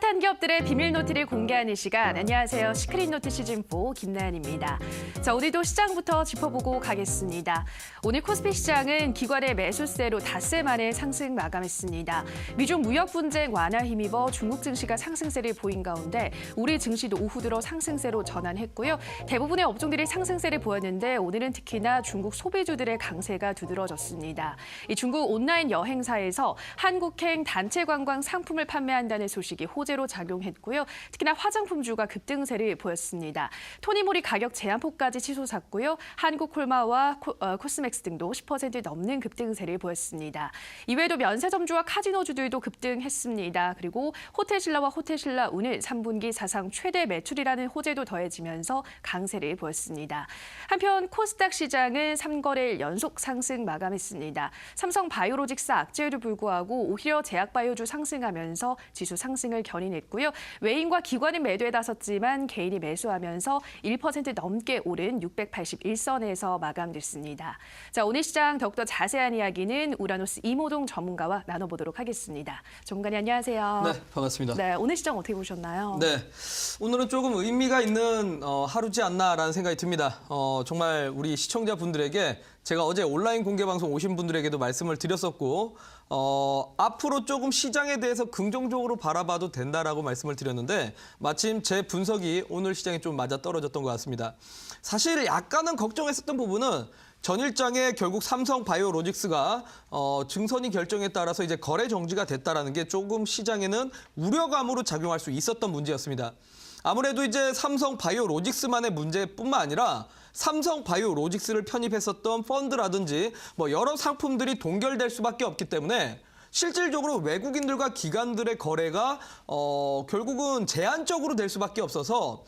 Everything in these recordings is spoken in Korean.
핫한 기업들의 비밀 노트를 공개하는 시간. 안녕하세요. 시크릿 노트 시즌4 김나연입니다. 자, 오늘도 시장부터 짚어보고 가겠습니다. 오늘 코스피 시장은 기관의 매수세로 닷새 만에 상승 마감했습니다. 미중 무역 분쟁 완화 힘입어 중국 증시가 상승세를 보인 가운데 우리 증시도 오후 들어 상승세로 전환했고요. 대부분의 업종들이 상승세를 보였는데 오늘은 특히나 중국 소비주들의 강세가 두드러졌습니다. 이 중국 온라인 여행사에서 한국행 단체 관광 상품을 판매한다는 소식이 호재로 작용했고요. 특히나 화장품주가 급등세를 보였습니다. 토니모리 가격 제한폭까지 치솟았고요. 한국콜마와 코스맥스 등도 10% 넘는 급등세를 보였습니다. 이외에도 면세점주와 카지노주들도 급등했습니다. 그리고 호텔신라와 호텔신라 오늘 3분기 사상 최대 매출이라는 호재도 더해지면서 강세를 보였습니다. 한편 코스닥 시장은 3거래일 연속 상승 마감했습니다. 삼성바이오로직스 악재에도 불구하고 오히려 제약바이오주 상승하면서 지수 상승을 견인했고요. 외인과 기관은 매도에 나섰지만 개인이 매수하면서 1% 넘게 오른 681선에서 마감됐습니다. 자, 오늘 시장 더욱더 자세한 이야기는 우라노스 이모동 전문가와 나눠보도록 하겠습니다. 전문가님 안녕하세요. 네, 반갑습니다. 네, 오늘 시장 어떻게 보셨나요? 네, 오늘은 조금 의미가 있는 하루지 않나라는 생각이 듭니다. 정말 우리 시청자분들에게 제가 어제 온라인 공개 방송 오신 분들에게도 말씀을 드렸었고 앞으로 조금 시장에 대해서 긍정적으로 바라봐도 된다라고 말씀을 드렸는데 마침 제 분석이 오늘 시장에 좀 맞아떨어졌던 것 같습니다. 사실 약간은 걱정했었던 부분은 전일장에 결국 삼성바이오로직스가 증선이 결정에 따라서 이제 거래 정지가 됐다라는 게 조금 시장에는 우려감으로 작용할 수 있었던 문제였습니다. 아무래도 이제 삼성바이오로직스만의 문제뿐만 아니라 삼성바이오로직스를 편입했었던 펀드라든지 뭐 여러 상품들이 동결될 수밖에 없기 때문에 실질적으로 외국인들과 기관들의 거래가 결국은 제한적으로 될 수밖에 없어서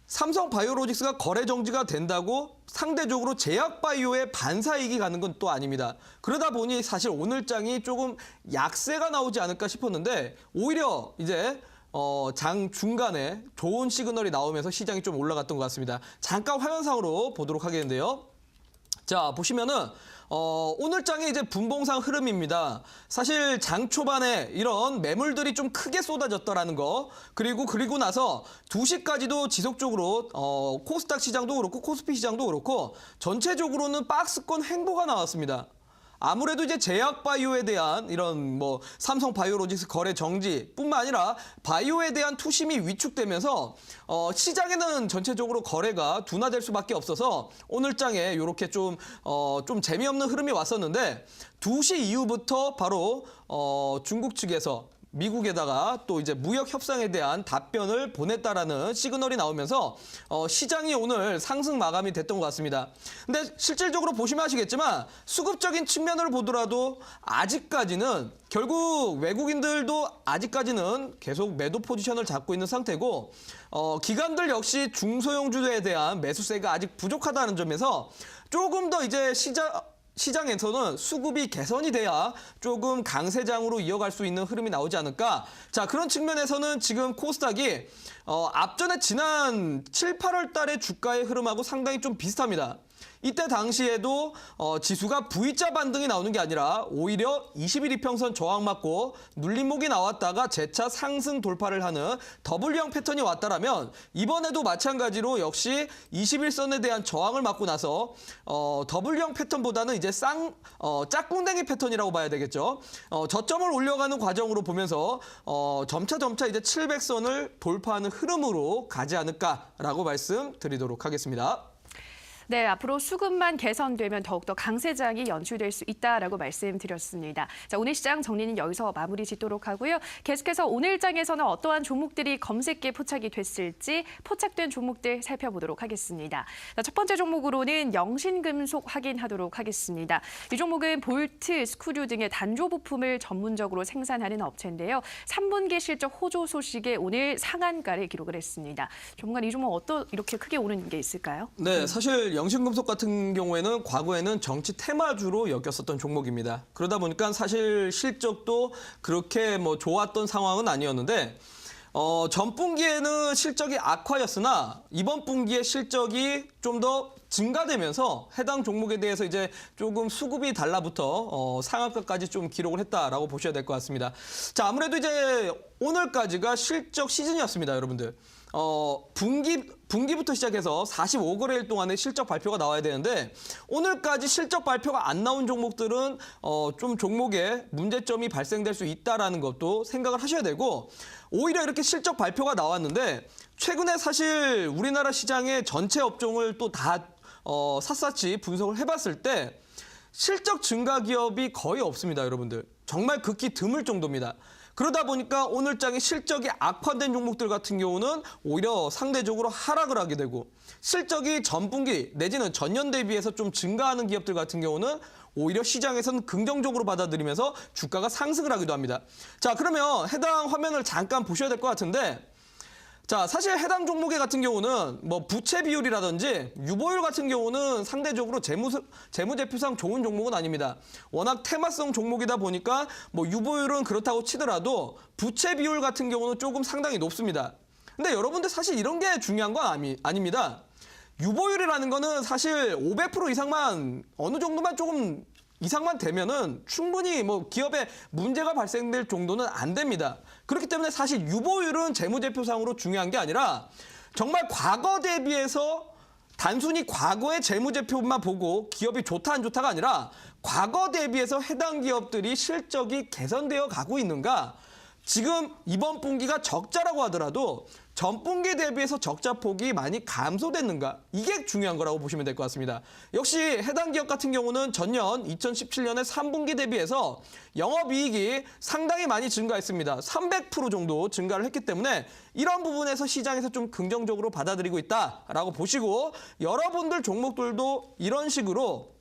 삼성바이오로직스가 거래 정지가 된다고 상대적으로 제약바이오의 반사이익이 가는 건 또 아닙니다. 그러다 보니 사실 오늘 장이 조금 약세가 나오지 않을까 싶었는데 오히려 이제 장 중간에 좋은 시그널이 나오면서 시장이 좀 올라갔던 것 같습니다. 잠깐 화면상으로 보도록 하겠는데요. 자, 보시면은 오늘 장의 이제 분봉상 흐름입니다. 사실 장 초반에 이런 매물들이 좀 크게 쏟아졌다라는 거, 그리고 나서 2시까지도 지속적으로 코스닥 시장도 그렇고 코스피 시장도 그렇고 전체적으로는 박스권 횡보가 나왔습니다. 아무래도 이제 제약바이오에 대한 이런 뭐 삼성바이오로직스 거래 정지뿐만 아니라 바이오에 대한 투심이 위축되면서 시장에는 전체적으로 거래가 둔화될 수밖에 없어서 오늘 장에 이렇게 좀 재미없는 흐름이 왔었는데 2시 이후부터 바로 중국 측에서 미국에다가 또 이제 무역 협상에 대한 답변을 보냈다라는 시그널이 나오면서 시장이 오늘 상승 마감이 됐던 것 같습니다. 근데 실질적으로 보시면 아시겠지만 수급적인 측면을 보더라도 아직까지는 결국 외국인들도 아직까지는 계속 매도 포지션을 잡고 있는 상태고 기관들 역시 중소형주에 대한 매수세가 아직 부족하다는 점에서 조금 더 이제 시장에서는 수급이 개선이 돼야 조금 강세장으로 이어갈 수 있는 흐름이 나오지 않을까. 자, 그런 측면에서는 지금 코스닥이 앞전에 지난 7, 8월 달의 주가의 흐름하고 상당히 좀 비슷합니다. 이때 당시에도 지수가 V자 반등이 나오는 게 아니라 오히려 21 이평선 저항 맞고 눌림목이 나왔다가 재차 상승 돌파를 하는 W형 패턴이 왔다라면 이번에도 마찬가지로 역시 21선에 대한 저항을 맞고 나서 W형 패턴보다는 이제 짝꿍댕이 패턴이라고 봐야 되겠죠. 저점을 올려가는 과정으로 보면서 점차 이제 700선을 돌파하는 흐름으로 가지 않을까라고 말씀드리도록 하겠습니다. 네, 앞으로 수급만 개선되면 더욱더 강세장이 연출될 수 있다라고 말씀드렸습니다. 자, 오늘 시장 정리는 여기서 마무리 짓도록 하고요. 계속해서 오늘 장에서는 어떠한 종목들이 검색기에 포착이 됐을지 포착된 종목들 살펴보도록 하겠습니다. 자, 첫 번째 종목으로는 영신금속 확인하도록 하겠습니다. 이 종목은 볼트, 스크류 등의 단조 부품을 전문적으로 생산하는 업체인데요. 3분기 실적 호조 소식에 오늘 상한가를 기록을 했습니다. 전문가님, 이 종목 이렇게 크게 오른 게 있을까요? 네, 사실 영신금속 같은 경우에는 과거에는 정치 테마주로 여겼었던 종목입니다. 그러다 보니까 사실 실적도 그렇게 뭐 좋았던 상황은 아니었는데 전 분기에는 실적이 악화였으나 이번 분기에 실적이 좀 더 증가되면서 해당 종목에 대해서 이제 조금 수급이 달라붙어 상한가까지 좀 기록을 했다라고 보셔야 될 것 같습니다. 자, 아무래도 이제 오늘까지가 실적 시즌이었습니다, 여러분들. 분기부터 시작해서 45거래일 동안의 실적 발표가 나와야 되는데 오늘까지 실적 발표가 안 나온 종목들은 좀 종목에 문제점이 발생될 수 있다라는 것도 생각을 하셔야 되고 오히려 이렇게 실적 발표가 나왔는데 최근에 사실 우리나라 시장의 전체 업종을 또 다 샅샅이 분석을 해봤을 때 실적 증가 기업이 거의 없습니다, 여러분들. 정말 극히 드물 정도입니다. 그러다 보니까 오늘장의 실적이 악화된 종목들 같은 경우는 오히려 상대적으로 하락을 하게 되고 실적이 전분기 내지는 전년 대비해서 좀 증가하는 기업들 같은 경우는 오히려 시장에서는 긍정적으로 받아들이면서 주가가 상승을 하기도 합니다. 자, 그러면 해당 화면을 잠깐 보셔야 될 것 같은데 자, 사실 해당 종목의 같은 경우는 뭐 부채 비율이라든지 유보율 같은 경우는 상대적으로 재무제표상 좋은 종목은 아닙니다. 워낙 테마성 종목이다 보니까 뭐 유보율은 그렇다고 치더라도 부채 비율 같은 경우는 조금 상당히 높습니다. 근데 여러분들 사실 이런 게 중요한 건 아닙니다. 유보율이라는 거는 사실 500% 이상만 어느 정도만 조금 이상만 되면은 충분히 뭐 기업에 문제가 발생될 정도는 안 됩니다. 그렇기 때문에 사실 유보율은 재무제표상으로 중요한 게 아니라 정말 과거 대비해서 단순히 과거의 재무제표만 보고 기업이 좋다 안 좋다가 아니라 과거 대비해서 해당 기업들이 실적이 개선되어 가고 있는가, 지금 이번 분기가 적자라고 하더라도 전분기 대비해서 적자 폭이 많이 감소됐는가, 이게 중요한 거라고 보시면 될 것 같습니다. 역시 해당 기업 같은 경우는 전년 2017년에 3분기 대비해서 영업이익이 상당히 많이 증가했습니다. 300% 정도 증가를 했기 때문에 이런 부분에서 시장에서 좀 긍정적으로 받아들이고 있다라고 보시고 여러분들 종목들도 이런 식으로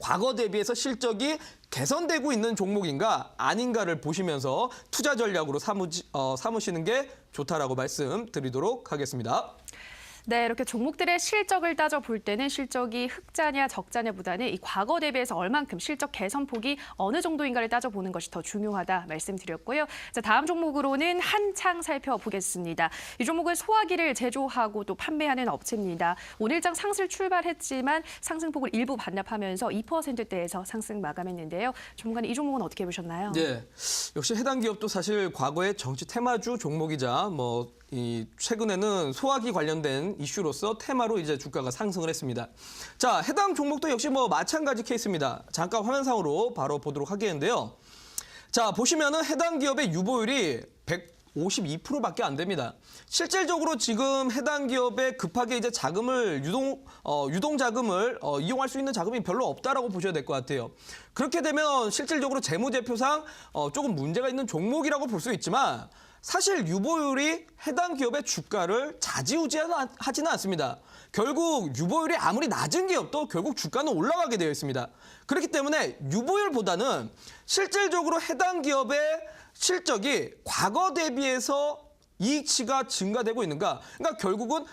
과거 대비해서 실적이 개선되고 있는 종목인가 아닌가를 보시면서 투자 전략으로 삼으시는 게 좋다라고 말씀드리도록 하겠습니다. 네, 이렇게 종목들의 실적을 따져볼 때는 실적이 흑자냐 적자냐보다는 이 과거 대비해서 얼만큼 실적 개선폭이 어느 정도인가를 따져보는 것이 더 중요하다 말씀드렸고요. 자, 다음 종목으로는 한창 살펴보겠습니다. 이 종목은 소화기를 제조하고 또 판매하는 업체입니다. 오늘장 상승 출발했지만 상승폭을 일부 반납하면서 2%대에서 상승 마감했는데요. 전문가님, 이 종목은 어떻게 보셨나요? 네, 역시 해당 기업도 사실 과거의 정치 테마주 종목이자 최근에는 소화기 관련된 이슈로서 테마로 이제 주가가 상승을 했습니다. 자, 해당 종목도 역시 마찬가지 케이스입니다. 잠깐 화면상으로 바로 보도록 하겠는데요. 자, 보시면은 해당 기업의 유보율이 152%밖에 안 됩니다. 실질적으로 지금 해당 기업에 급하게 이제 자금을 유동 자금을 이용할 수 있는 자금이 별로 없다라고 보셔야 될 것 같아요. 그렇게 되면 실질적으로 재무제표상 조금 문제가 있는 종목이라고 볼 수 있지만 사실 유보율이 해당 기업의 주가를 좌지우지하지는 않습니다. 결국 유보율이 아무리 낮은 기업도 결국 주가는 올라가게 되어 있습니다. 그렇기 때문에 유보율보다는 실질적으로 해당 기업의 실적이 과거 대비해서 이익치가 증가되고 있는가. 그러니까 결국은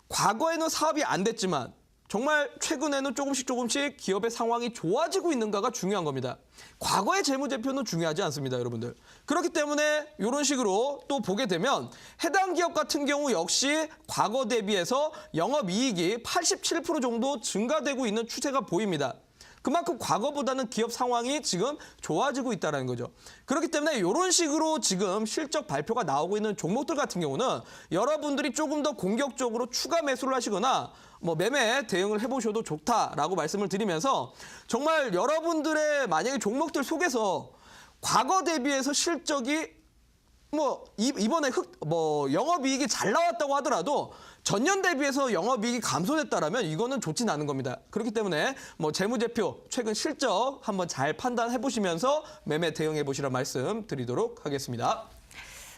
과거에는 사업이 안 됐지만 정말 최근에는 조금씩 기업의 상황이 좋아지고 있는가가 중요한 겁니다. 과거의 재무제표는 중요하지 않습니다, 여러분들. 그렇기 때문에 이런 식으로 또 보게 되면 해당 기업 같은 경우 역시 과거 대비해서 영업이익이 87% 정도 증가되고 있는 추세가 보입니다. 그만큼 과거보다는 기업 상황이 지금 좋아지고 있다는 거죠. 그렇기 때문에 이런 식으로 지금 실적 발표가 나오고 있는 종목들 같은 경우는 여러분들이 조금 더 공격적으로 추가 매수를 하시거나 매매 대응을 해보셔도 좋다라고 말씀을 드리면서 정말 여러분들의 만약에 종목들 속에서 과거 대비해서 실적이 이번에 영업이익이 잘 나왔다고 하더라도 전년 대비해서 영업이익이 감소됐다라면 이거는 좋진 않은 겁니다. 그렇기 때문에 재무제표 최근 실적 한번 잘 판단해 보시면서 매매 대응해 보시라 말씀 드리도록 하겠습니다.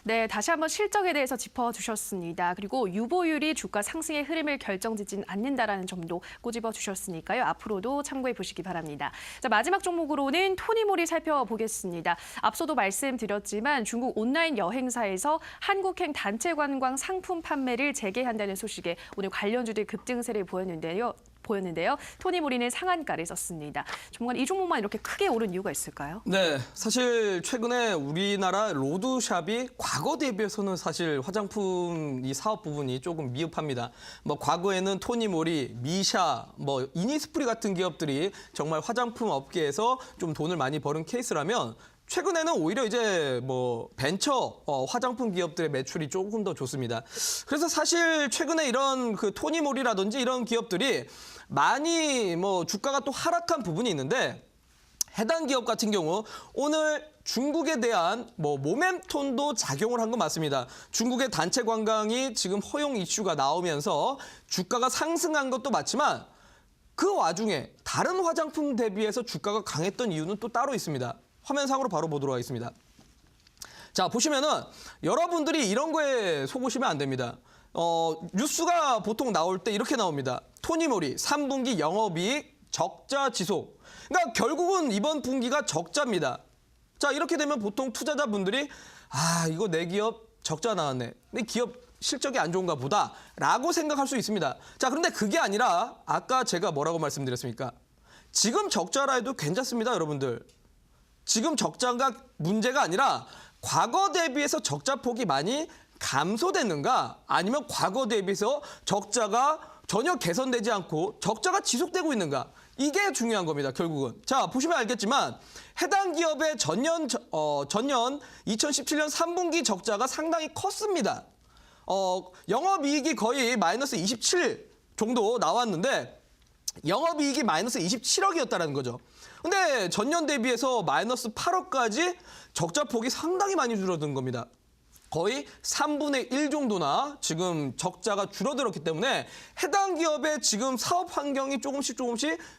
네, 다시 한번 실적에 대해서 짚어주셨습니다. 그리고 유보율이 주가 상승의 흐름을 결정짓지는 않는다라는 점도 꼬집어 주셨으니까요. 앞으로도 참고해 보시기 바랍니다. 자, 마지막 종목으로는 토니모리 살펴보겠습니다. 앞서도 말씀드렸지만 중국 온라인 여행사에서 한국행 단체 관광 상품 판매를 재개한다는 소식에 오늘 관련주들 급증세를 보였는데요. 보였는데요. 토니모리는 상한가를 썼습니다. 정말 이 종목만 이렇게 크게 오른 이유가 있을까요? 네, 사실 최근에 우리나라 로드샵이 과거 대비해서는 사실 화장품 이 사업 부분이 조금 미흡합니다. 뭐 과거에는 토니모리, 미샤, 뭐 이니스프리 같은 기업들이 정말 화장품 업계에서 좀 돈을 많이 버는 케이스라면 최근에는 오히려 이제 뭐 벤처 화장품 기업들의 매출이 조금 더 좋습니다. 그래서 사실 최근에 이런 그 토니모리라든지 이런 기업들이 많이 뭐 주가가 또 하락한 부분이 있는데 해당 기업 같은 경우 오늘 중국에 대한 뭐 모멘텀도 작용을 한 건 맞습니다. 중국의 단체 관광이 지금 허용 이슈가 나오면서 주가가 상승한 것도 맞지만 그 와중에 다른 화장품 대비해서 주가가 강했던 이유는 또 따로 있습니다. 화면상으로 바로 보도록 하겠습니다. 자, 보시면은 여러분들이 이런 거에 속으시면 안 됩니다. 뉴스가 보통 나올 때 이렇게 나옵니다. 토니모리 3분기 영업이익 적자 지속. 그러니까 결국은 이번 분기가 적자입니다. 자, 이렇게 되면 보통 투자자분들이 이거 내 기업 적자 나왔네. 내 기업 실적이 안 좋은가 보다 라고 생각할 수 있습니다. 자, 그런데 그게 아니라 아까 제가 뭐라고 말씀드렸습니까? 지금 적자라 해도 괜찮습니다, 여러분들. 지금 적자가 문제가 아니라 과거 대비해서 적자 폭이 많이 감소됐는가 아니면 과거 대비해서 적자가 전혀 개선되지 않고 적자가 지속되고 있는가 이게 중요한 겁니다, 결국은. 자, 보시면 알겠지만 해당 기업의 전년 2017년 3분기 적자가 상당히 컸습니다. 영업이익이 거의 마이너스 27 정도 나왔는데 영업이익이 마이너스 27억이었다는 거죠. 근데 전년 대비해서 마이너스 8억까지 적자 폭이 상당히 많이 줄어든 겁니다. 거의 3분의 1 정도나 지금 적자가 줄어들었기 때문에 해당 기업의 지금 사업 환경이 조금씩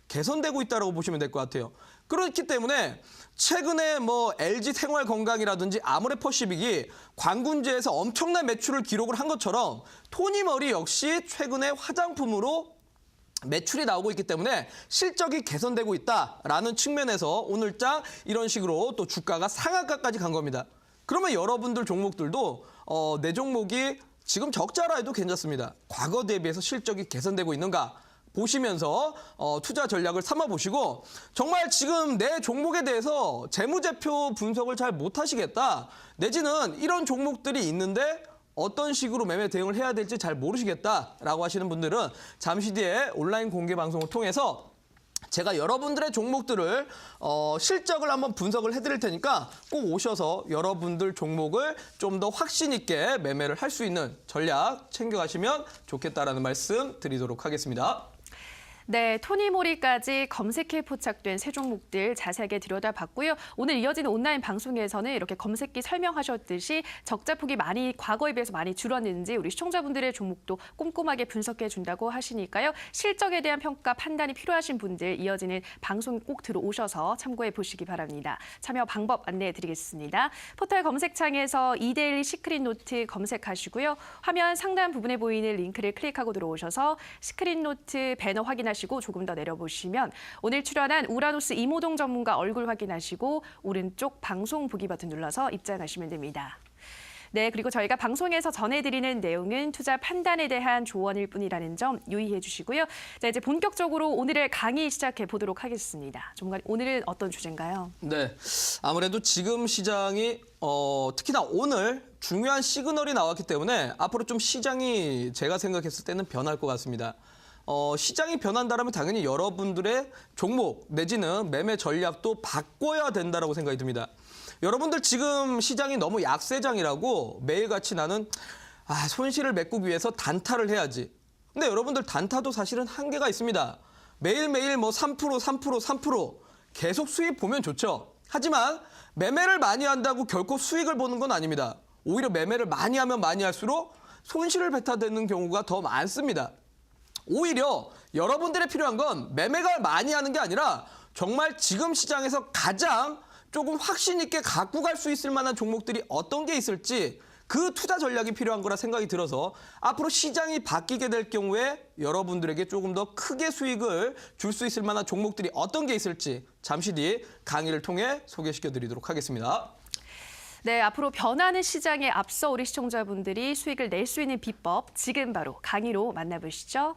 개선되고 있다고 보시면 될 것 같아요. 그렇기 때문에 최근에 뭐 LG 생활건강이라든지 아모레퍼시빅이 관군제에서 엄청난 매출을 기록을 한 것처럼 토니모리 역시 최근에 화장품으로 매출이 나오고 있기 때문에 실적이 개선되고 있다라는 측면에서 오늘장 이런 식으로 또 주가가 상한가까지 간 겁니다. 그러면 여러분들 종목들도 내 종목이 지금 적자라 해도 괜찮습니다. 과거 대비해서 실적이 개선되고 있는가 보시면서 투자 전략을 삼아보시고 정말 지금 내 종목에 대해서 재무제표 분석을 잘 못하시겠다 내지는 이런 종목들이 있는데 어떤 식으로 매매 대응을 해야 될지 잘 모르시겠다라고 하시는 분들은 잠시 뒤에 온라인 공개 방송을 통해서 제가 여러분들의 종목들을 실적을 한번 분석을 해드릴 테니까 꼭 오셔서 여러분들 종목을 좀 더 확신 있게 매매를 할 수 있는 전략 챙겨가시면 좋겠다라는 말씀 드리도록 하겠습니다. 네, 토니모리까지 검색해 포착된 세 종목들 자세하게 들여다봤고요. 오늘 이어지는 온라인 방송에서는 이렇게 검색기 설명하셨듯이 적자폭이 과거에 비해서 많이 줄었는지 우리 시청자분들의 종목도 꼼꼼하게 분석해 준다고 하시니까요. 실적에 대한 평가, 판단이 필요하신 분들 이어지는 방송 꼭 들어오셔서 참고해 보시기 바랍니다. 참여 방법 안내해 드리겠습니다. 포털 검색창에서 이데일리 시크릿노트 검색하시고요. 화면 상단 부분에 보이는 링크를 클릭하고 들어오셔서 시크릿노트 배너 확인하시고 조금 더 내려보시면 오늘 출연한 우라노스 이모동 전문가 얼굴 확인하시고 오른쪽 방송 보기 버튼 눌러서 입장하시면 됩니다. 네, 그리고 저희가 방송에서 전해드리는 내용은 투자 판단에 대한 조언일 뿐이라는 점 유의해 주시고요. 자, 이제 본격적으로 오늘의 강의 시작해 보도록 하겠습니다. 전문가, 오늘은 어떤 주제인가요? 네, 아무래도 지금 시장이 특히나 오늘 중요한 시그널이 나왔기 때문에 앞으로 좀 시장이 제가 생각했을 때는 변할 것 같습니다. 시장이 변한다면 당연히 여러분들의 종목 내지는 매매 전략도 바꿔야 된다고 생각이 듭니다. 여러분들 지금 시장이 너무 약세장이라고 매일같이 나는 손실을 메꾸기 위해서 단타를 해야지. 근데 여러분들 단타도 사실은 한계가 있습니다. 매일매일 뭐 3% 계속 수익 보면 좋죠. 하지만 매매를 많이 한다고 결코 수익을 보는 건 아닙니다. 오히려 매매를 많이 하면 많이 할수록 손실을 뱉어대는 경우가 더 많습니다. 오히려 여러분들의 필요한 건 매매가 많이 하는 게 아니라 정말 지금 시장에서 가장 조금 확신 있게 갖고 갈 수 있을 만한 종목들이 어떤 게 있을지 그 투자 전략이 필요한 거라 생각이 들어서 앞으로 시장이 바뀌게 될 경우에 여러분들에게 조금 더 크게 수익을 줄 수 있을 만한 종목들이 어떤 게 있을지 잠시 뒤 강의를 통해 소개시켜 드리도록 하겠습니다. 네, 앞으로 변하는 시장에 앞서 우리 시청자분들이 수익을 낼 수 있는 비법 지금 바로 강의로 만나보시죠.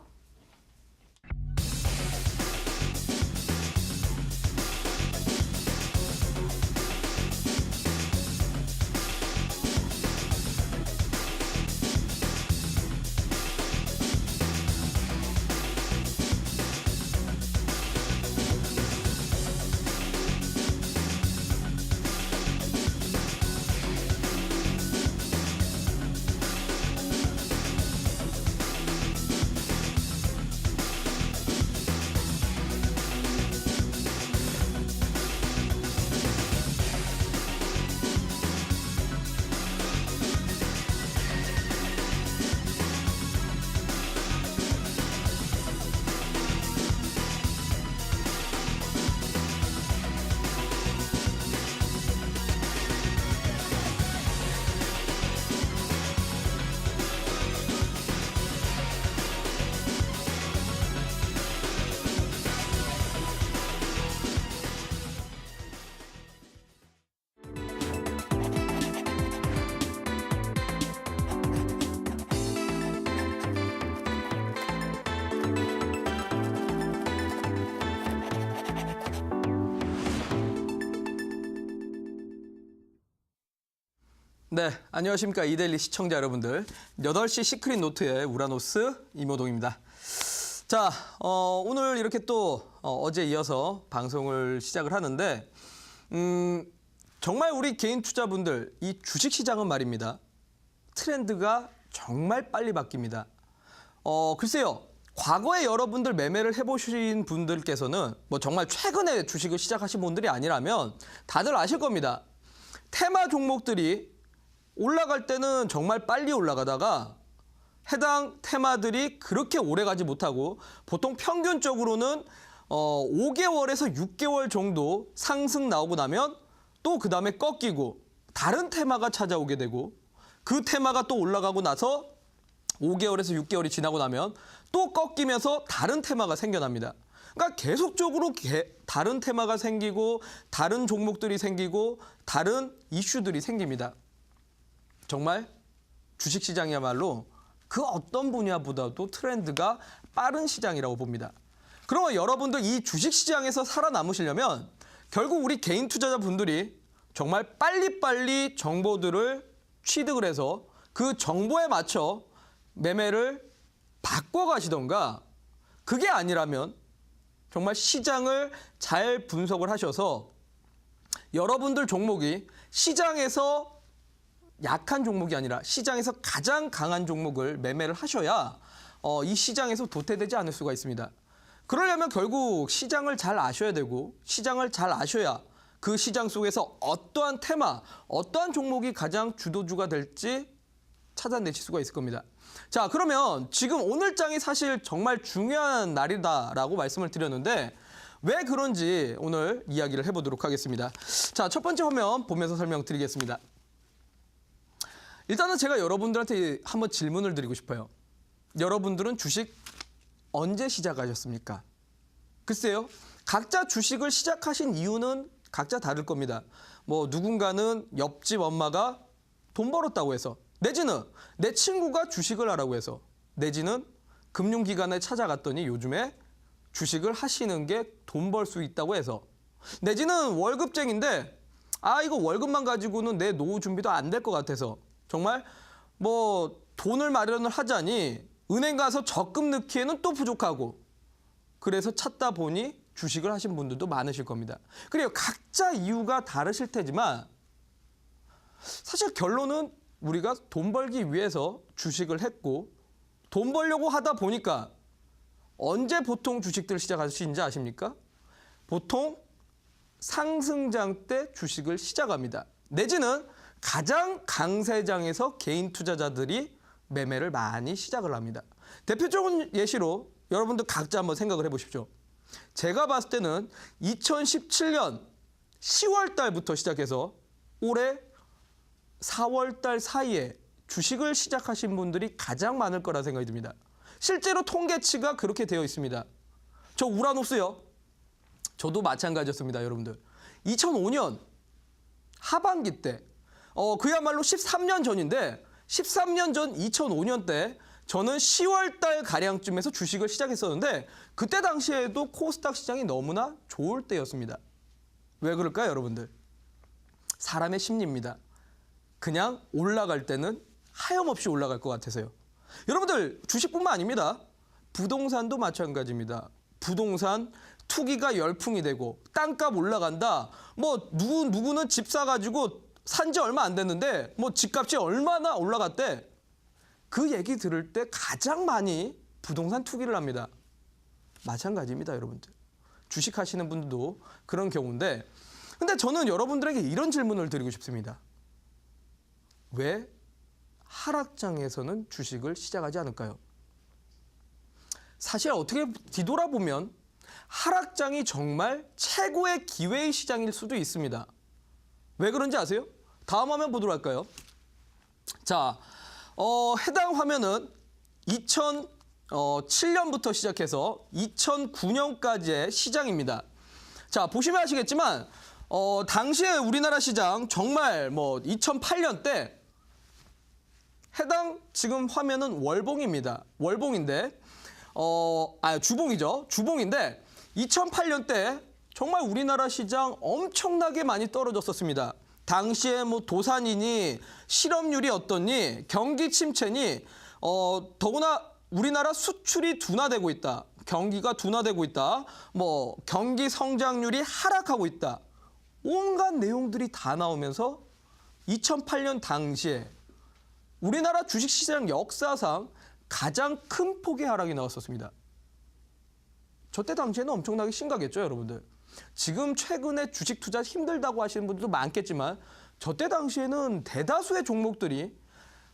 네, 안녕하십니까. 이데일리 시청자 여러분들. 8시 시크릿 노트의 우라노스 이모동입니다. 자, 오늘 이렇게 또 어제 이어서 방송을 시작을 하는데 정말 우리 개인 투자분들, 이 주식시장은 말입니다. 트렌드가 정말 빨리 바뀝니다. 글쎄요. 과거에 여러분들 매매를 해보신 분들께서는 뭐 정말 최근에 주식을 시작하신 분들이 아니라면 다들 아실 겁니다. 테마 종목들이 올라갈 때는 정말 빨리 올라가다가 해당 테마들이 그렇게 오래 가지 못하고 보통 평균적으로는 5개월에서 6개월 정도 상승 나오고 나면 또 그 다음에 꺾이고 다른 테마가 찾아오게 되고 그 테마가 또 올라가고 나서 5개월에서 6개월이 지나고 나면 또 꺾이면서 다른 테마가 생겨납니다. 그러니까 계속적으로 다른 테마가 생기고 다른 종목들이 생기고 다른 이슈들이 생깁니다. 정말 주식시장이야말로 그 어떤 분야보다도 트렌드가 빠른 시장이라고 봅니다. 그러면 여러분들 이 주식시장에서 살아남으시려면 결국 우리 개인 투자자분들이 정말 빨리빨리 정보들을 취득을 해서 그 정보에 맞춰 매매를 바꿔가시던가 그게 아니라면 정말 시장을 잘 분석을 하셔서 여러분들 종목이 시장에서 약한 종목이 아니라 시장에서 가장 강한 종목을 매매를 하셔야 이 시장에서 도태되지 않을 수가 있습니다. 그러려면 결국 시장을 잘 아셔야 되고 시장을 잘 아셔야 그 시장 속에서 어떠한 테마, 어떠한 종목이 가장 주도주가 될지 찾아내실 수가 있을 겁니다. 자, 그러면 지금 오늘 장이 사실 정말 중요한 날이다라고 말씀을 드렸는데 왜 그런지 오늘 이야기를 해보도록 하겠습니다. 자, 첫 번째 화면 보면서 설명드리겠습니다. 일단은 제가 여러분들한테 한번 질문을 드리고 싶어요. 여러분들은 주식 언제 시작하셨습니까? 글쎄요. 각자 주식을 시작하신 이유는 각자 다를 겁니다. 뭐 누군가는 옆집 엄마가 돈 벌었다고 해서 내지는 내 친구가 주식을 하라고 해서 내지는 금융기관에 찾아갔더니 요즘에 주식을 하시는 게 돈 벌 수 있다고 해서 내지는 월급쟁인데 이거 월급만 가지고는 내 노후 준비도 안 될 것 같아서 정말 뭐 돈을 마련을 하자니 은행 가서 적금 넣기에는 또 부족하고 그래서 찾다 보니 주식을 하신 분들도 많으실 겁니다. 그래요. 각자 이유가 다르실 테지만 사실 결론은 우리가 돈 벌기 위해서 주식을 했고 돈 벌려고 하다 보니까 언제 보통 주식들 시작하시는지 아십니까? 보통 상승장 때 주식을 시작합니다. 내지는 가장 강세장에서 개인 투자자들이 매매를 많이 시작을 합니다. 대표적인 예시로 여러분들 각자 한번 생각을 해보십시오. 제가 봤을 때는 2017년 10월 달부터 시작해서 올해 4월 달 사이에 주식을 시작하신 분들이 가장 많을 거라 생각이 듭니다. 실제로 통계치가 그렇게 되어 있습니다. 저 우라노스요. 저도 마찬가지였습니다, 여러분들. 2005년 하반기 때 그야말로 13년 전인데 13년 전 2005년 때 저는 10월 달 가량쯤에서 주식을 시작했었는데 그때 당시에도 코스닥 시장이 너무나 좋을 때였습니다. 왜 그럴까요, 여러분들? 사람의 심리입니다. 그냥 올라갈 때는 하염없이 올라갈 것 같아서요. 여러분들 주식뿐만 아닙니다. 부동산도 마찬가지입니다. 부동산 투기가 열풍이 되고 땅값 올라간다. 뭐 누구는 집 사가지고 산 지 얼마 안 됐는데 뭐 집값이 얼마나 올라갔대. 그 얘기 들을 때 가장 많이 부동산 투기를 합니다. 마찬가지입니다, 여러분들. 주식하시는 분들도 그런 경우인데 근데 저는 여러분들에게 이런 질문을 드리고 싶습니다. 왜 하락장에서는 주식을 시작하지 않을까요? 사실 어떻게 뒤돌아보면 하락장이 정말 최고의 기회의 시장일 수도 있습니다. 왜 그런지 아세요? 다음 화면 보도록 할까요? 자, 해당 화면은 2007년부터 시작해서 2009년까지의 시장입니다. 자, 보시면 아시겠지만 당시에 우리나라 시장 정말 2008년 때 해당 지금 화면은 월봉입니다. 월봉인데 주봉이죠. 주봉인데 2008년 때 정말 우리나라 시장 엄청나게 많이 떨어졌었습니다. 당시에 뭐 도산이니 실업률이 어떻니 경기 침체니 더구나 우리나라 수출이 둔화되고 있다. 경기가 둔화되고 있다. 뭐 경기 성장률이 하락하고 있다. 온갖 내용들이 다 나오면서 2008년 당시에 우리나라 주식시장 역사상 가장 큰 폭의 하락이 나왔었습니다. 저때 당시에는 엄청나게 심각했죠, 여러분들. 지금 최근에 주식 투자 힘들다고 하시는 분들도 많겠지만 저때 당시에는 대다수의 종목들이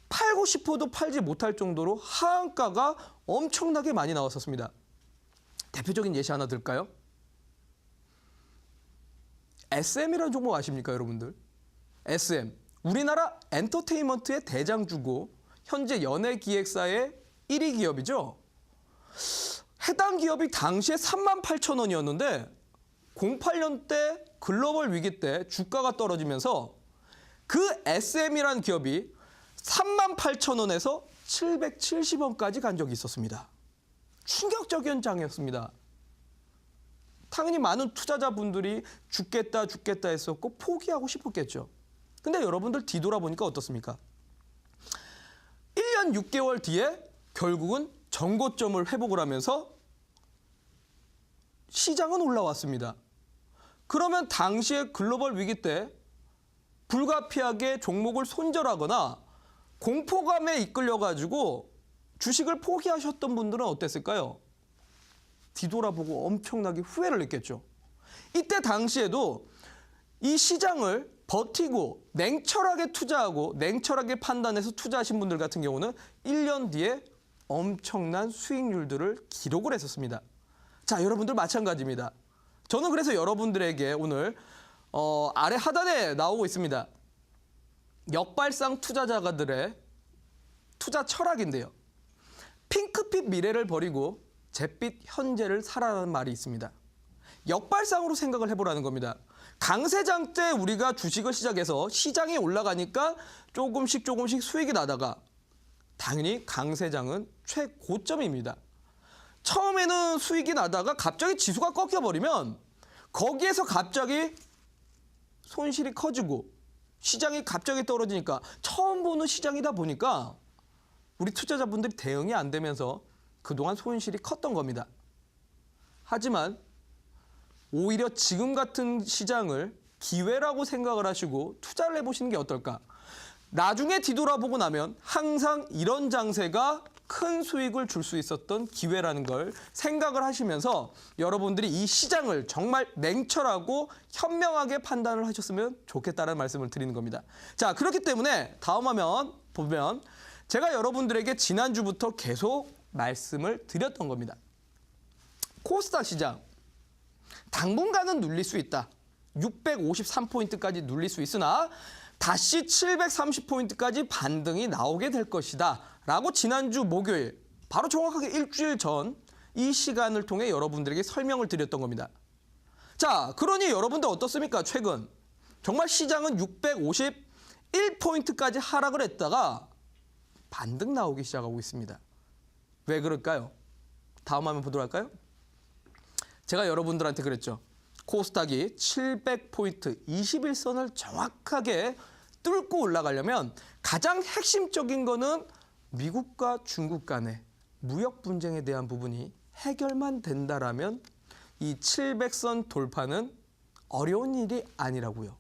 팔고 싶어도 팔지 못할 정도로 하한가가 엄청나게 많이 나왔었습니다. 대표적인 예시 하나 들까요? SM이라는 종목 아십니까, 여러분들? SM. 우리나라 엔터테인먼트의 대장주고 현재 연예기획사의 1위 기업이죠. 해당 기업이 당시에 38,000원이었는데 08년 때 글로벌 위기 때 주가가 떨어지면서 그 SM이라는 기업이 38,000원에서 770원까지 간 적이 있었습니다. 충격적인 장이었습니다. 당연히 많은 투자자분들이 죽겠다 했었고 포기하고 싶었겠죠. 근데 여러분들 뒤돌아보니까 어떻습니까? 1년 6개월 뒤에 결국은 전고점을 회복을 하면서 시장은 올라왔습니다. 그러면 당시에 글로벌 위기 때 불가피하게 종목을 손절하거나 공포감에 이끌려가지고 주식을 포기하셨던 분들은 어땠을까요? 뒤돌아보고 엄청나게 후회를 느꼈죠. 이때 당시에도 이 시장을 버티고 냉철하게 투자하고 냉철하게 판단해서 투자하신 분들 같은 경우는 1년 뒤에 엄청난 수익률들을 기록을 했었습니다. 자, 여러분들 마찬가지입니다. 저는 그래서 여러분들에게 오늘 아래 하단에 나오고 있습니다. 역발상 투자자들의 투자 철학인데요. 핑크빛 미래를 버리고 잿빛 현재를 살아라는 말이 있습니다. 역발상으로 생각을 해보라는 겁니다. 강세장 때 우리가 주식을 시작해서 시장이 올라가니까 조금씩 수익이 나다가 당연히 강세장은 최고점입니다. 처음에는 수익이 나다가 갑자기 지수가 꺾여버리면 거기에서 갑자기 손실이 커지고 시장이 갑자기 떨어지니까 처음 보는 시장이다 보니까 우리 투자자분들이 대응이 안 되면서 그동안 손실이 컸던 겁니다. 하지만 오히려 지금 같은 시장을 기회라고 생각을 하시고 투자를 해보시는 게 어떨까? 나중에 뒤돌아보고 나면 항상 이런 장세가 큰 수익을 줄 수 있었던 기회라는 걸 생각을 하시면서 여러분들이 이 시장을 정말 냉철하고 현명하게 판단을 하셨으면 좋겠다는 말씀을 드리는 겁니다. 자, 그렇기 때문에 다음 화면 보면 제가 여러분들에게 지난주부터 계속 말씀을 드렸던 겁니다. 코스닥 시장 당분간은 눌릴 수 있다. 653포인트까지 눌릴 수 있으나 다시 730포인트까지 반등이 나오게 될 것이다. 라고 지난주 목요일, 바로 정확하게 일주일 전 이 시간을 통해 여러분들에게 설명을 드렸던 겁니다. 자, 그러니 여러분들 어떻습니까? 최근 정말 시장은 651포인트까지 하락을 했다가 반등 나오기 시작하고 있습니다. 왜 그럴까요? 다음 화면 보도록 할까요? 제가 여러분들한테 그랬죠. 코스닥이 700포인트 21선을 정확하게 뚫고 올라가려면 가장 핵심적인 거는 미국과 중국 간의 무역 분쟁에 대한 부분이 해결만 된다라면 이 700선 돌파는 어려운 일이 아니라고요.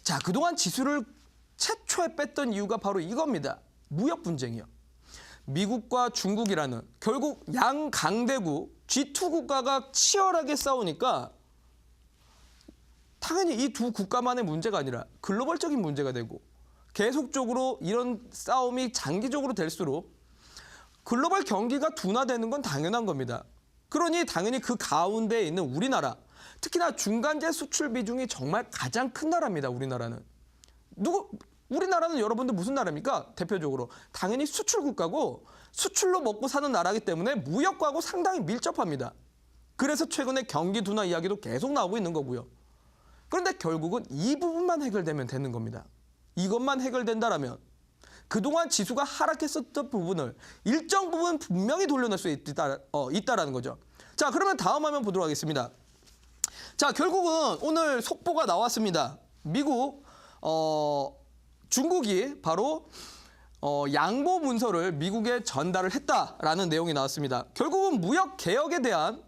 자, 그동안 지수를 최초에 뺐던 이유가 바로 이겁니다. 무역 분쟁이요. 미국과 중국이라는 결국 양강대국 G2 국가가 치열하게 싸우니까 당연히 이 두 국가만의 문제가 아니라 글로벌적인 문제가 되고 계속적으로 이런 싸움이 장기적으로 될수록 글로벌 경기가 둔화되는 건 당연한 겁니다. 그러니 당연히 그 가운데에 있는 우리나라, 특히나 중간재 수출 비중이 정말 가장 큰 나라입니다. 우리나라는. 우리나라는 여러분들 무슨 나라입니까? 대표적으로 당연히 수출 국가고 수출로 먹고 사는 나라이기 때문에 무역과하고 상당히 밀접합니다. 그래서 최근에 경기 둔화 이야기도 계속 나오고 있는 거고요. 그런데 결국은 이 부분만 해결되면 되는 겁니다. 이것만 해결된다라면 그동안 지수가 하락했었던 부분을 일정 부분 분명히 돌려낼 수 있다라는 거죠. 자, 그러면 다음 화면 보도록 하겠습니다. 자, 결국은 오늘 속보가 나왔습니다. 미국 중국이 바로 양보 문서를 미국에 전달을 했다라는 내용이 나왔습니다. 결국은 무역 개혁에 대한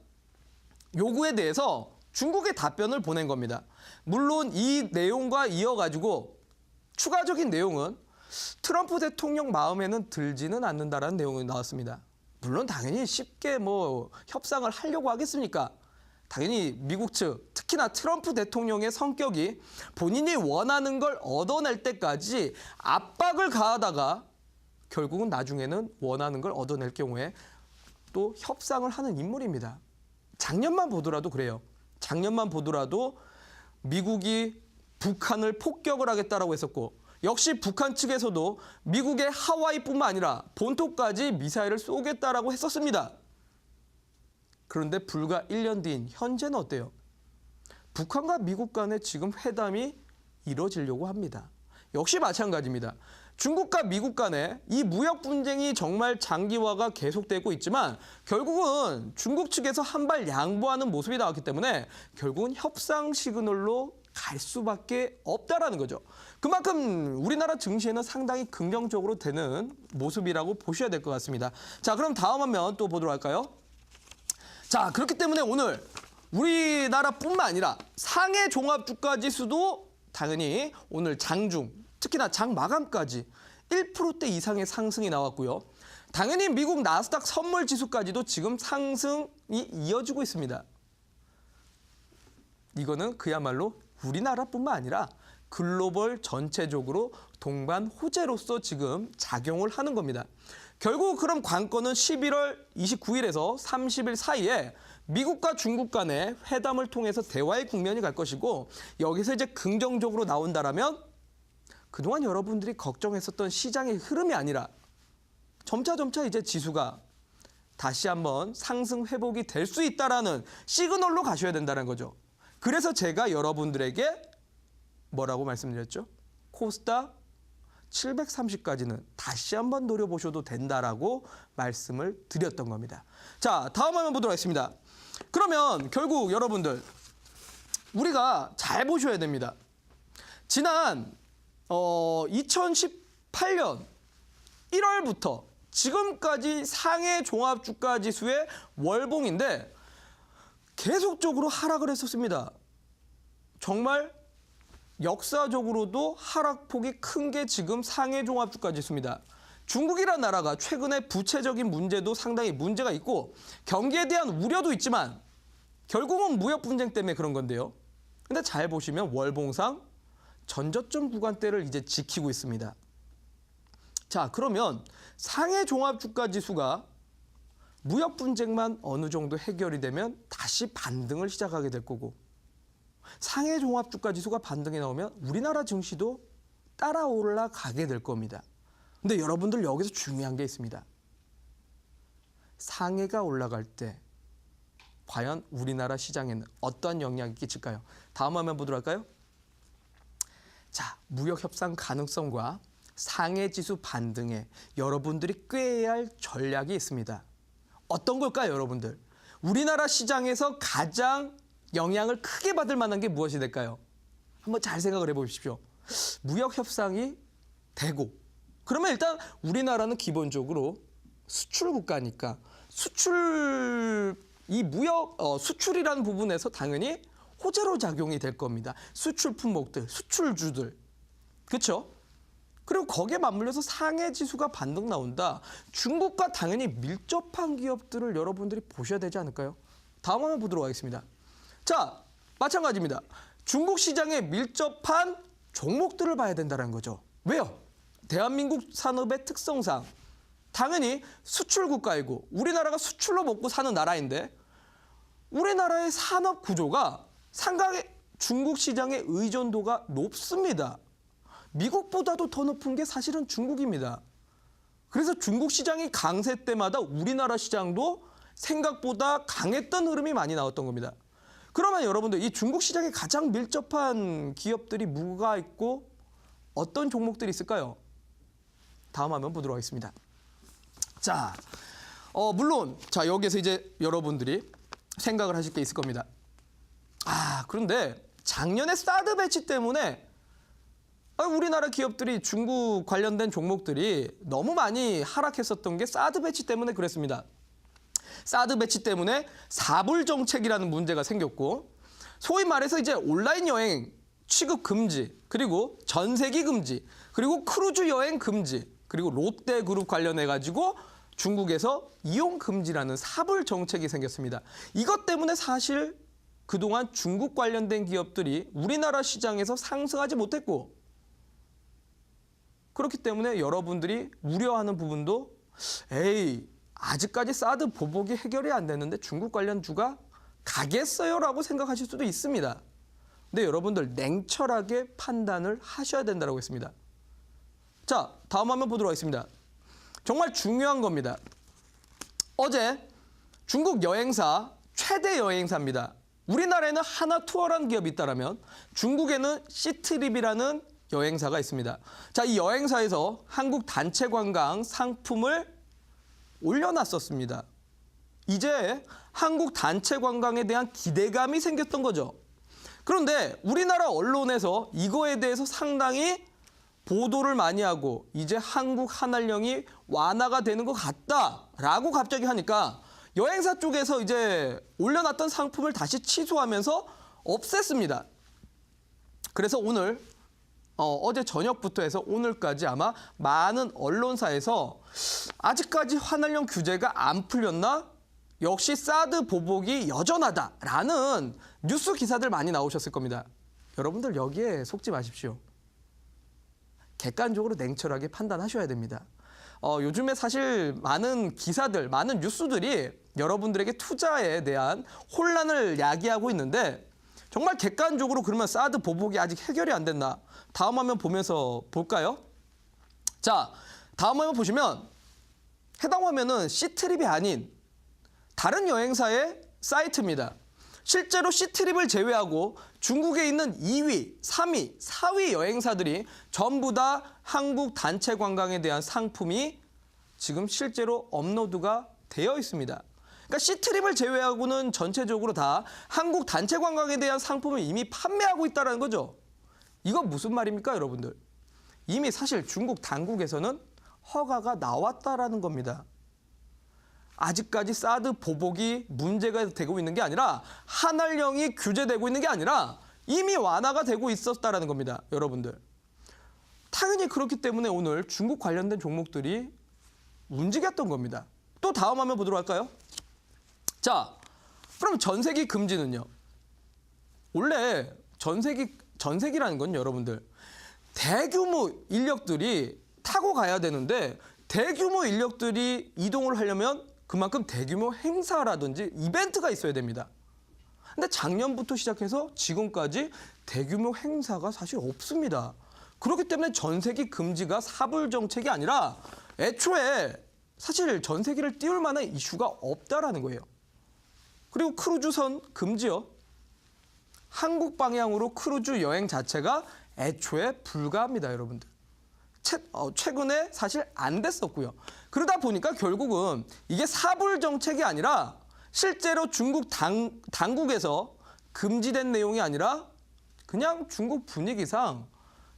요구에 대해서 중국에 답변을 보낸 겁니다. 물론 이 내용과 이어가지고 추가적인 내용은 트럼프 대통령 마음에는 들지는 않는다라는 내용이 나왔습니다. 물론 당연히 쉽게 협상을 하려고 하겠습니까? 당연히 미국 측, 특히나 트럼프 대통령의 성격이 본인이 원하는 걸 얻어낼 때까지 압박을 가하다가 결국은 나중에는 원하는 걸 얻어낼 경우에 또 협상을 하는 인물입니다. 작년만 보더라도 그래요. 작년만 보더라도 미국이 북한을 폭격을 하겠다라고 했었고 역시 북한 측에서도 미국의 하와이뿐만 아니라 본토까지 미사일을 쏘겠다라고 했었습니다. 그런데 불과 1년 뒤인 현재는 어때요? 북한과 미국 간에 지금 회담이 이뤄지려고 합니다. 역시 마찬가지입니다. 중국과 미국 간에 이 무역 분쟁이 정말 장기화가 계속되고 있지만 결국은 중국 측에서 한 발 양보하는 모습이 나왔기 때문에 결국은 협상 시그널로 갈 수밖에 없다라는 거죠. 그만큼 우리나라 증시에는 상당히 긍정적으로 되는 모습이라고 보셔야 될 것 같습니다. 자, 그럼 다음 화면 또 보도록 할까요? 자, 그렇기 때문에 오늘 우리나라뿐만 아니라 상해 종합주가지수도 당연히 오늘 장중, 특히나 장 마감까지 1%대 이상의 상승이 나왔고요. 당연히 미국 나스닥 선물지수까지도 지금 상승이 이어지고 있습니다. 이거는 그야말로 우리나라뿐만 아니라 글로벌 전체적으로 동반 호재로서 지금 작용을 하는 겁니다. 결국 그럼 관건은 11월 29일에서 30일 사이에 미국과 중국 간의 회담을 통해서 대화의 국면이 갈 것이고 여기서 이제 긍정적으로 나온다라면 그동안 여러분들이 걱정했었던 시장의 흐름이 아니라 점차 이제 지수가 다시 한번 상승 회복이 될 수 있다라는 시그널로 가셔야 된다는 거죠. 그래서 제가 여러분들에게 뭐라고 말씀드렸죠? 코스닥 730까지는 다시 한번 노려보셔도 된다라고 말씀을 드렸던 겁니다. 자, 다음 화면 보도록 하겠습니다. 그러면 결국 여러분들 우리가 잘 보셔야 됩니다. 지난 2018년 1월부터 지금까지 상해 종합주가지수의 월봉인데 계속적으로 하락을 했었습니다. 정말 역사적으로도 하락폭이 큰 게 지금 상해 종합주가지수입니다. 중국이라는 나라가 최근에 부채적인 문제도 상당히 문제가 있고 경기에 대한 우려도 있지만 결국은 무역 분쟁 때문에 그런 건데요. 근데 잘 보시면 월봉상 전저점 구간대를 이제 지키고 있습니다. 자, 그러면 상해 종합주가지수가 무역 분쟁만 어느 정도 해결이 되면 다시 반등을 시작하게 될 거고 상해 종합주가지수가 반등이 나오면 우리나라 증시도 따라 올라가게 될 겁니다. 근데 여러분들 여기서 중요한 게 있습니다. 상해가 올라갈 때 과연 우리나라 시장에는 어떠한 영향이 끼칠까요? 다음 화면 보도록 할까요? 자, 무역 협상 가능성과 상해 지수 반등에 여러분들이 꾀해야 할 전략이 있습니다. 어떤 걸까요, 여러분들? 우리나라 시장에서 가장 영향을 크게 받을 만한 게 무엇이 될까요? 한번 잘 생각을 해보십시오. 무역 협상이 되고 그러면 일단 우리나라는 기본적으로 수출 국가니까 수출이라는 부분에서 당연히 호재로 작용이 될 겁니다. 수출 품목들, 수출주들. 그렇죠? 그리고 거기에 맞물려서 상해 지수가 반등 나온다. 중국과 당연히 밀접한 기업들을 여러분들이 보셔야 되지 않을까요? 다음 화면 보도록 하겠습니다. 자, 마찬가지입니다. 중국 시장에 밀접한 종목들을 봐야 된다는 거죠. 왜요? 대한민국 산업의 특성상 당연히 수출 국가이고 우리나라가 수출로 먹고 사는 나라인데 우리나라의 산업 구조가 상당히 중국 시장의 의존도가 높습니다. 미국보다도 더 높은 게 사실은 중국입니다. 그래서 중국 시장이 강세 때마다 우리나라 시장도 생각보다 강했던 흐름이 많이 나왔던 겁니다. 그러면 여러분들 이 중국 시장에 가장 밀접한 기업들이 뭐가 있고 어떤 종목들이 있을까요? 다음 화면 보도록 하겠습니다. 자, 물론 자 여기에서 이제 여러분들이 생각을 하실 게 있을 겁니다. 그런데 작년에 사드 배치 때문에 우리나라 기업들이 중국 관련된 종목들이 너무 많이 하락했었던 게 사드 배치 때문에 그랬습니다. 사드 배치 때문에 사불 정책이라는 문제가 생겼고 소위 말해서 이제 온라인 여행 취급 금지, 그리고 전세기 금지, 그리고 크루즈 여행 금지, 그리고 롯데그룹 관련해 가지고 중국에서 이용 금지라는 사불 정책이 생겼습니다. 이것 때문에 사실 그동안 중국 관련된 기업들이 우리나라 시장에서 상승하지 못했고, 그렇기 때문에 여러분들이 우려하는 부분도 아직까지 사드 보복이 해결이 안 됐는데 중국 관련주가 가겠어요라고 생각하실 수도 있습니다. 근데 여러분들 냉철하게 판단을 하셔야 된다고 했습니다. 자, 다음 화면 보도록 하겠습니다. 정말 중요한 겁니다. 어제 중국 여행사 최대 여행사입니다. 우리나라에는 하나투어라는 기업이 있다면 중국에는 시트립이라는 여행사가 있습니다. 자, 이 여행사에서 한국 단체 관광 상품을 올려놨었습니다. 이제 한국 단체 관광에 대한 기대감이 생겼던 거죠. 그런데 우리나라 언론에서 이거에 대해서 상당히 보도를 많이 하고 이제 한국 한한령이 완화가 되는 것 같다라고 갑자기 하니까 여행사 쪽에서 이제 올려놨던 상품을 다시 취소하면서 없앴습니다. 그래서 오늘 어제 저녁부터 해서 오늘까지 아마 많은 언론사에서 아직까지 한한령 규제가 안 풀렸나? 역시 사드 보복이 여전하다라는 뉴스 기사들 많이 나오셨을 겁니다. 여러분들 여기에 속지 마십시오. 객관적으로 냉철하게 판단하셔야 됩니다. 요즘에 사실 많은 기사들, 많은 뉴스들이 여러분들에게 투자에 대한 혼란을 야기하고 있는데 정말 객관적으로 그러면 사드 보복이 아직 해결이 안 됐나? 다음 화면 보면서 볼까요? 자, 다음 화면 보시면 해당 화면은 시트립이 아닌 다른 여행사의 사이트입니다. 실제로 시트립을 제외하고 중국에 있는 2위, 3위, 4위 여행사들이 전부 다 한국 단체 관광에 대한 상품이 지금 실제로 업로드가 되어 있습니다. 그러니까 시트립을 제외하고는 전체적으로 다 한국 단체 관광에 대한 상품을 이미 판매하고 있다는 거죠. 이건 무슨 말입니까, 여러분들? 이미 사실 중국 당국에서는 허가가 나왔다라는 겁니다. 아직까지 사드 보복이 문제가 되고 있는 게 아니라 한한령이 규제되고 있는 게 아니라 이미 완화가 되고 있었다라는 겁니다, 여러분들. 당연히 그렇기 때문에 오늘 중국 관련된 종목들이 움직였던 겁니다. 또 다음 화면 보도록 할까요? 자, 그럼 전세기 금지는요? 원래 전세기라는 건 여러분들 대규모 인력들이 타고 가야 되는데 대규모 인력들이 이동을 하려면 그만큼 대규모 행사라든지 이벤트가 있어야 됩니다. 근데 작년부터 시작해서 지금까지 대규모 행사가 사실 없습니다. 그렇기 때문에 전세기 금지가 사불 정책이 아니라 애초에 사실 전세기를 띄울 만한 이슈가 없다라는 거예요. 그리고 크루즈선 금지요. 한국 방향으로 크루즈 여행 자체가 애초에 불가합니다, 여러분들. 최근에 사실 안 됐었고요. 그러다 보니까 결국은 이게 사불 정책이 아니라 실제로 중국 당국에서 금지된 내용이 아니라 그냥 중국 분위기상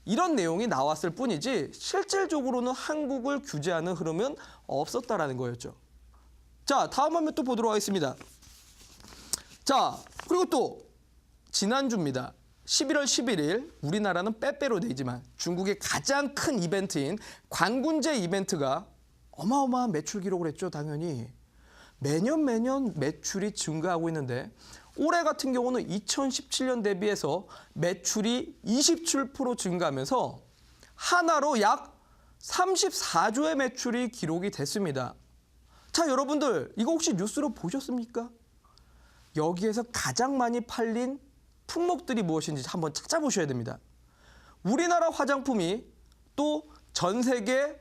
이런 내용이 나왔을 뿐이지 실질적으로는 한국을 규제하는 흐름은 없었다라는 거였죠. 자, 다음 화면 또 보도록 하겠습니다. 자, 그리고 또 지난주입니다. 11월 11일 우리나라는 빼빼로 데이지만 중국의 가장 큰 이벤트인 관군제 이벤트가 어마어마한 매출 기록을 했죠. 당연히 매년 매출이 증가하고 있는데 올해 같은 경우는 2017년 대비해서 매출이 27% 증가하면서 하나로 약 34조의 매출이 기록이 됐습니다. 자, 여러분들 이거 혹시 뉴스로 보셨습니까? 여기에서 가장 많이 팔린 품목들이 무엇인지 한번 찾아보셔야 됩니다. 우리나라 화장품이 또 전 세계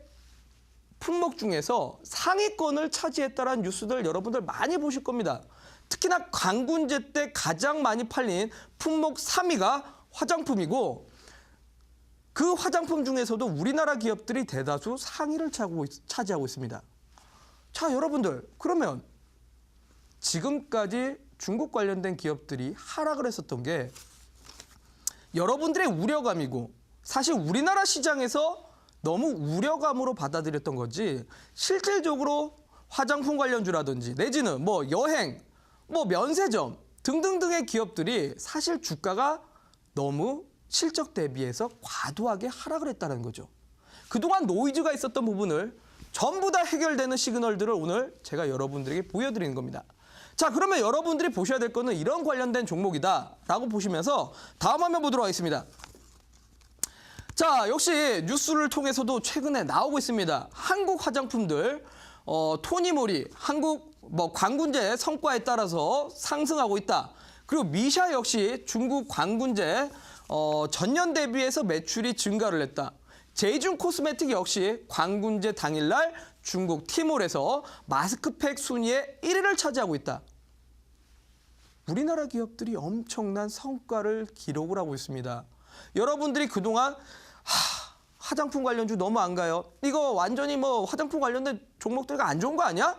품목 중에서 상위권을 차지했다는 뉴스들 여러분들 많이 보실 겁니다. 특히나 관군제 때 가장 많이 팔린 품목 3위가 화장품이고 그 화장품 중에서도 우리나라 기업들이 대다수 상위를 차지하고 있습니다. 자, 여러분들 그러면 지금까지 중국 관련된 기업들이 하락을 했었던 게 여러분들의 우려감이고 사실 우리나라 시장에서 너무 우려감으로 받아들였던 거지 실질적으로 화장품 관련주라든지 내지는 뭐 여행, 뭐 면세점 등등등의 기업들이 사실 주가가 너무 실적 대비해서 과도하게 하락을 했다는 거죠. 그동안 노이즈가 있었던 부분을 전부 다 해결되는 시그널들을 오늘 제가 여러분들에게 보여드리는 겁니다. 자, 그러면 여러분들이 보셔야 될 거는 이런 관련된 종목이다라고 보시면서 다음 화면 보도록 하겠습니다. 자, 역시 뉴스를 통해서도 최근에 나오고 있습니다. 한국 화장품들 토니모리, 한국 광군제 성과에 따라서 상승하고 있다. 그리고 미샤 역시 중국 광군제 전년 대비해서 매출이 증가를 했다. 제이준 코스메틱 역시 광군제 당일날 중국 티몰에서 마스크팩 순위에 1위를 차지하고 있다. 우리나라 기업들이 엄청난 성과를 기록을 하고 있습니다. 여러분들이 그동안 화장품 관련주 너무 안 가요. 이거 완전히 뭐 화장품 관련된 종목들가 안 좋은 거 아니야?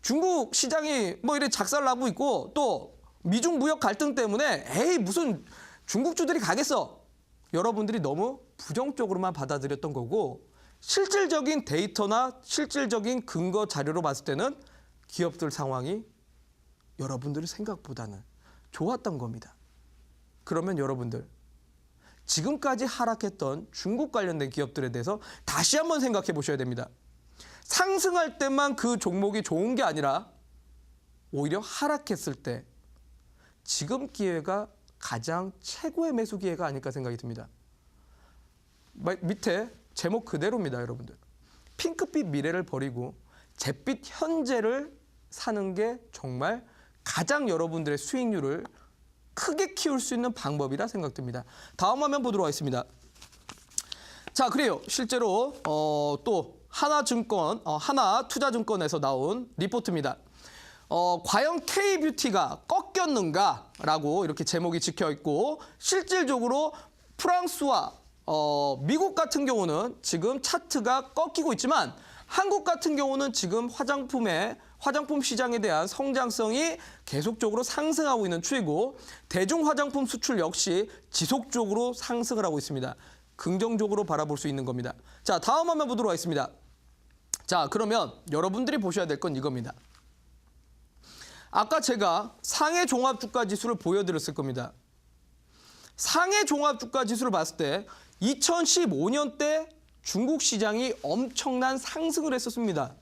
중국 시장이 뭐 이렇게 작살나고 있고 또 미중 무역 갈등 때문에 에이 무슨 중국주들이 가겠어. 여러분들이 너무 부정적으로만 받아들였던 거고 실질적인 데이터나 실질적인 근거 자료로 봤을 때는 기업들 상황이 여러분들의 생각보다는 좋았던 겁니다. 그러면 여러분들 지금까지 하락했던 중국 관련된 기업들에 대해서 다시 한번 생각해 보셔야 됩니다. 상승할 때만 그 종목이 좋은 게 아니라 오히려 하락했을 때 지금 기회가 가장 최고의 매수 기회가 아닐까 생각이 듭니다. 밑에 제목 그대로입니다, 여러분들. 핑크빛 미래를 버리고 잿빛 현재를 사는 게 정말 가장 여러분들의 수익률을 크게 키울 수 있는 방법이라 생각됩니다. 다음 화면 보도록 하겠습니다. 자, 그래요. 실제로 또 하나증권, 하나투자증권에서 나온 리포트입니다. 과연 K뷰티가 꺾였는가라고 이렇게 제목이 찍혀 있고 실질적으로 프랑스와 미국 같은 경우는 지금 차트가 꺾이고 있지만 한국 같은 경우는 지금 화장품 시장에 대한 성장성이 계속적으로 상승하고 있는 추이고 대중 화장품 수출 역시 지속적으로 상승을 하고 있습니다. 긍정적으로 바라볼 수 있는 겁니다. 자, 다음 화면 보도록 하겠습니다. 자, 그러면 여러분들이 보셔야 될 건 이겁니다. 아까 제가 상해 종합주가 지수를 보여드렸을 겁니다. 상해 종합주가 지수를 봤을 때 2015년 때 중국 시장이 엄청난 상승을 했었습니다.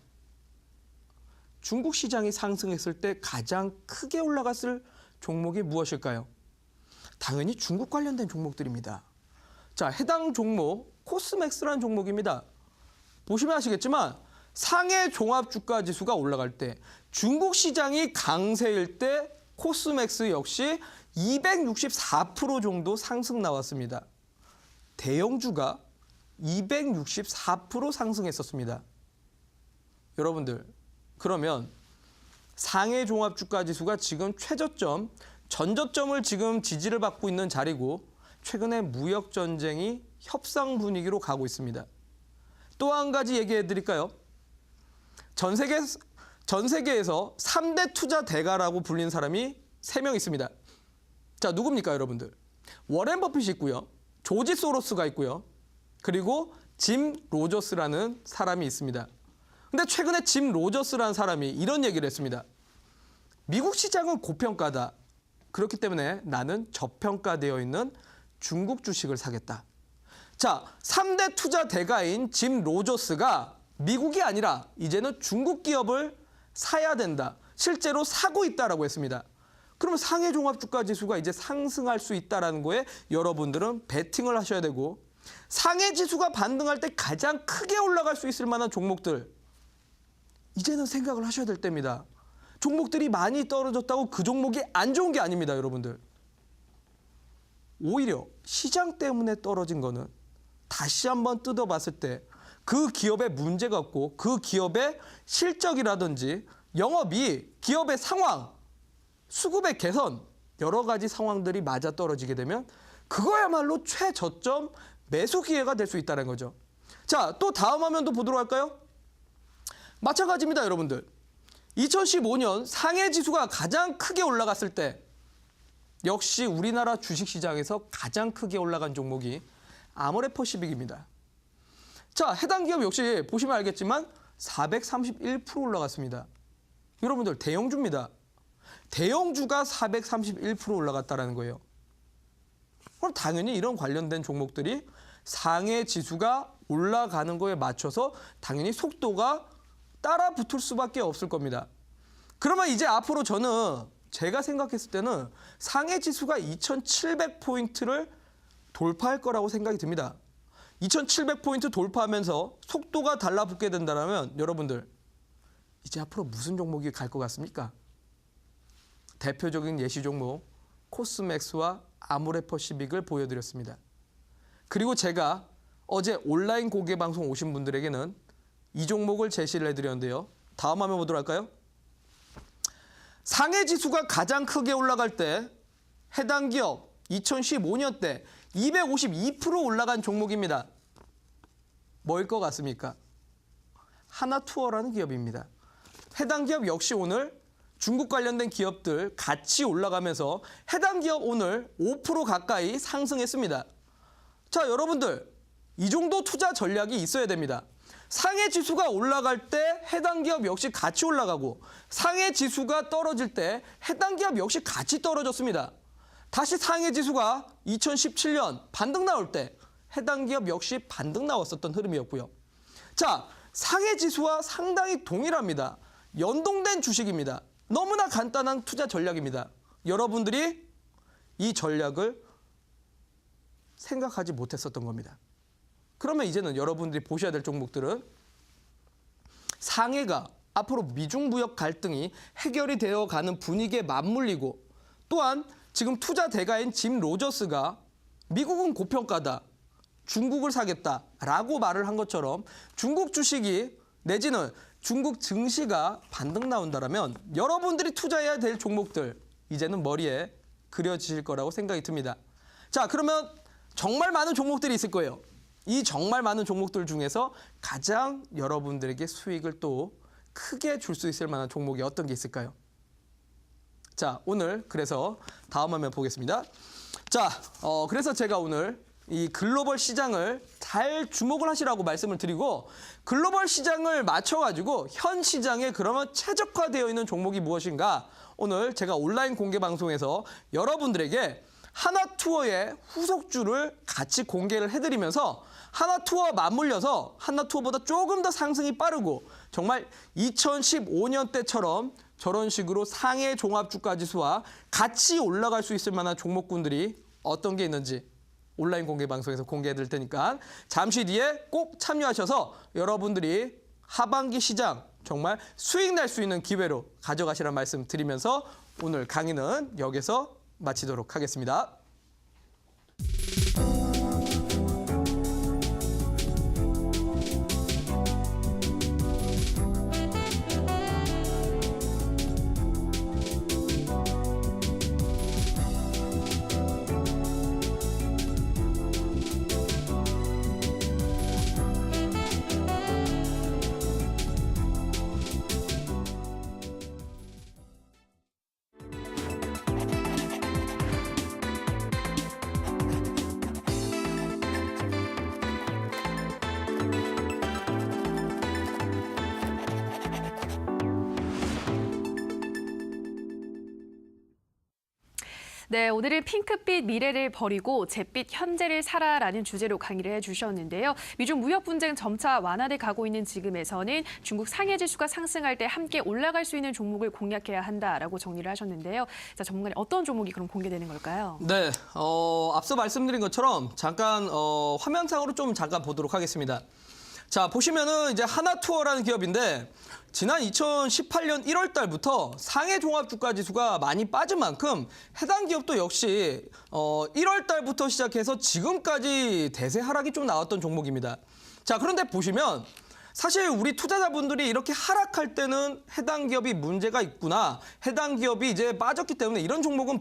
중국 시장이 상승했을 때 가장 크게 올라갔을 종목이 무엇일까요? 당연히 중국 관련된 종목들입니다. 자, 해당 종목 코스맥스라는 종목입니다. 보시면 아시겠지만 상해 종합주가 지수가 올라갈 때 중국 시장이 강세일 때 코스맥스 역시 264% 정도 상승 나왔습니다. 대형주가 264% 상승했었습니다. 여러분들, 그러면 상해 종합주가 지수가 지금 최저점, 전저점을 지금 지지를 받고 있는 자리고 최근에 무역 전쟁이 협상 분위기로 가고 있습니다. 또 한 가지 얘기해 드릴까요? 전 세계에서 3대 투자 대가라고 불린 사람이 3명 있습니다. 자, 누굽니까, 여러분들? 워렌 버핏이 있고요. 조지 소로스가 있고요. 그리고 짐 로저스라는 사람이 있습니다. 근데 최근에 짐 로저스라는 사람이 이런 얘기를 했습니다. 미국 시장은 고평가다. 그렇기 때문에 나는 저평가되어 있는 중국 주식을 사겠다. 자, 3대 투자 대가인 짐 로저스가 미국이 아니라 이제는 중국 기업을 사야 된다. 실제로 사고 있다라고 했습니다. 그러면 상해 종합주가 지수가 이제 상승할 수 있다는 거에 여러분들은 베팅을 하셔야 되고 상해 지수가 반등할 때 가장 크게 올라갈 수 있을 만한 종목들 이제는 생각을 하셔야 될 때입니다. 종목들이 많이 떨어졌다고 그 종목이 안 좋은 게 아닙니다, 여러분들. 오히려 시장 때문에 떨어진 거는 다시 한번 뜯어봤을 때 그 기업에 문제가 없고 그 기업의 실적이라든지 영업이익, 기업의 상황, 수급의 개선 여러 가지 상황들이 맞아떨어지게 되면 그거야말로 최저점 매수 기회가 될 수 있다는 거죠. 자, 또 다음 화면도 보도록 할까요? 마찬가지입니다, 여러분들. 2015년 상해 지수가 가장 크게 올라갔을 때 역시 우리나라 주식시장에서 가장 크게 올라간 종목이 아모레퍼시픽입니다. 자, 해당 기업 역시 보시면 알겠지만 431% 올라갔습니다. 여러분들 대형주입니다. 대형주가 431% 올라갔다는 거예요. 그럼 당연히 이런 관련된 종목들이 상해 지수가 올라가는 거에 맞춰서 당연히 속도가 따라 붙을 수밖에 없을 겁니다. 그러면 이제 앞으로 저는 제가 생각했을 때는 상해 지수가 2700포인트를 돌파할 거라고 생각이 듭니다. 2700포인트 돌파하면서 속도가 달라붙게 된다면 여러분들 이제 앞으로 무슨 종목이 갈 것 같습니까? 대표적인 예시 종목 코스맥스와 아모레퍼시픽을 보여드렸습니다. 그리고 제가 어제 온라인 공개 방송 오신 분들에게는 이 종목을 제시를 해드렸는데요. 다음 화면 보도록 할까요? 상해 지수가 가장 크게 올라갈 때 해당 기업 2015년 때 252% 올라간 종목입니다. 뭐일 것 같습니까? 하나투어라는 기업입니다. 해당 기업 역시 오늘 중국 관련된 기업들 같이 올라가면서 해당 기업 오늘 5% 가까이 상승했습니다. 자, 여러분들 이 정도 투자 전략이 있어야 됩니다. 상해 지수가 올라갈 때 해당 기업 역시 같이 올라가고 상해 지수가 떨어질 때 해당 기업 역시 같이 떨어졌습니다. 다시 상해 지수가 2017년 반등 나올 때 해당 기업 역시 반등 나왔었던 흐름이었고요. 자, 상해 지수와 상당히 동일합니다. 연동된 주식입니다. 너무나 간단한 투자 전략입니다. 여러분들이 이 전략을 생각하지 못했었던 겁니다. 그러면 이제는 여러분들이 보셔야 될 종목들은 상해가 앞으로 미중 무역 갈등이 해결이 되어 가는 분위기에 맞물리고 또한 지금 투자 대가인 짐 로저스가 미국은 고평가다, 중국을 사겠다라고 말을 한 것처럼 중국 주식이 내지는 중국 증시가 반등 나온다라면 여러분들이 투자해야 될 종목들 이제는 머리에 그려지실 거라고 생각이 듭니다. 자, 그러면 정말 많은 종목들이 있을 거예요. 이 정말 많은 종목들 중에서 가장 여러분들에게 수익을 또 크게 줄 수 있을 만한 종목이 어떤 게 있을까요? 자, 오늘 그래서 다음 화면 보겠습니다. 자, 그래서 제가 오늘 이 글로벌 시장을 잘 주목을 하시라고 말씀을 드리고 글로벌 시장을 맞춰가지고 현 시장에 그러면 최적화되어 있는 종목이 무엇인가 오늘 제가 온라인 공개 방송에서 여러분들에게 하나투어의 후속주를 같이 공개를 해드리면서 하나투어와 맞물려서 하나투어보다 조금 더 상승이 빠르고 정말 2015년 때처럼 저런 식으로 상해 종합주가지수와 같이 올라갈 수 있을 만한 종목군들이 어떤 게 있는지 온라인 공개 방송에서 공개해드릴 테니까 잠시 뒤에 꼭 참여하셔서 여러분들이 하반기 시장 정말 수익 날 수 있는 기회로 가져가시라는 말씀 드리면서 오늘 강의는 여기서 마치도록 하겠습니다. 네, 오늘은 핑크빛 미래를 버리고 잿빛 현재를 살아라는 주제로 강의를 해주셨는데요. 미중 무역 분쟁 점차 완화돼 가고 있는 지금에서는 중국 상해 지수가 상승할 때 함께 올라갈 수 있는 종목을 공략해야 한다라고 정리를 하셨는데요. 자, 전문가님 어떤 종목이 그럼 공개되는 걸까요? 네, 앞서 말씀드린 것처럼 잠깐 화면상으로 좀 잠깐 보도록 하겠습니다. 자, 보시면은 이제 하나투어라는 기업인데 지난 2018년 1월 달부터 상해 종합주가지수가 많이 빠진 만큼 해당 기업도 역시 1월 달부터 시작해서 지금까지 대세 하락이 좀 나왔던 종목입니다. 자, 그런데 보시면 사실 우리 투자자분들이 이렇게 하락할 때는 해당 기업이 문제가 있구나, 해당 기업이 이제 빠졌기 때문에 이런 종목은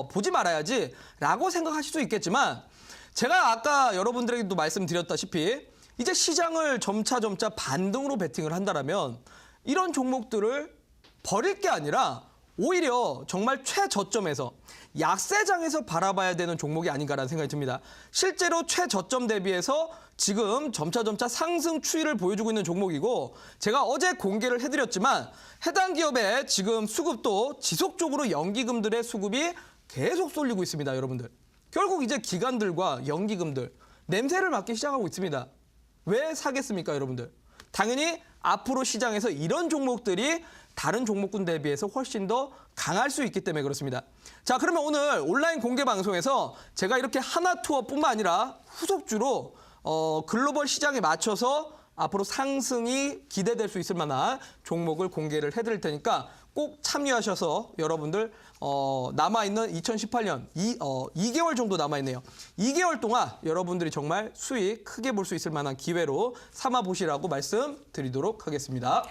보지 말아야지 라고 생각하실 수 있겠지만 제가 아까 여러분들에게도 말씀드렸다시피 이제 시장을 점차 반등으로 베팅을 한다면 이런 종목들을 버릴 게 아니라 오히려 정말 최저점에서 약세장에서 바라봐야 되는 종목이 아닌가라는 생각이 듭니다. 실제로 최저점 대비해서 지금 점차 상승 추이를 보여주고 있는 종목이고 제가 어제 공개를 해드렸지만 해당 기업의 지금 수급도 지속적으로 연기금들의 수급이 계속 쏠리고 있습니다, 여러분들. 결국 이제 기관들과 연기금들 냄새를 맡기 시작하고 있습니다. 왜 사겠습니까, 여러분들? 당연히 앞으로 시장에서 이런 종목들이 다른 종목군 대비해서 훨씬 더 강할 수 있기 때문에 그렇습니다. 자, 그러면 오늘 온라인 공개 방송에서 제가 이렇게 하나투어뿐만 아니라 후속주로 글로벌 시장에 맞춰서 앞으로 상승이 기대될 수 있을 만한 종목을 공개를 해드릴 테니까 꼭 참여하셔서 여러분들 남아있는 2018년 2개월 정도 남아있네요. 2개월 동안 여러분들이 정말 수익 크게 볼 수 있을 만한 기회로 삼아보시라고 말씀드리도록 하겠습니다.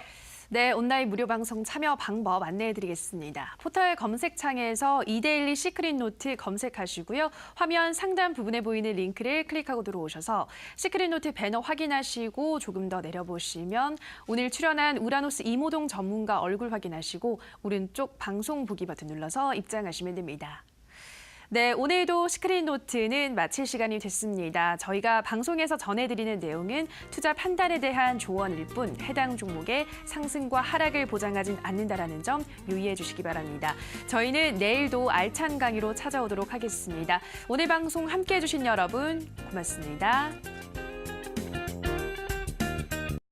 네, 온라인 무료 방송 참여 방법 안내해드리겠습니다. 포털 검색창에서 이데일리 시크릿 노트 검색하시고요. 화면 상단 부분에 보이는 링크를 클릭하고 들어오셔서 시크릿 노트 배너 확인하시고 조금 더 내려보시면 오늘 출연한 우라노스 이모동 전문가 얼굴 확인하시고 오른쪽 방송 보기 버튼 눌러서 입장하시면 됩니다. 네, 오늘도 시크릿 노트는 마칠 시간이 됐습니다. 저희가 방송에서 전해드리는 내용은 투자 판단에 대한 조언일 뿐 해당 종목의 상승과 하락을 보장하진 않는다라는 점 유의해 주시기 바랍니다. 저희는 내일도 알찬 강의로 찾아오도록 하겠습니다. 오늘 방송 함께해 주신 여러분 고맙습니다.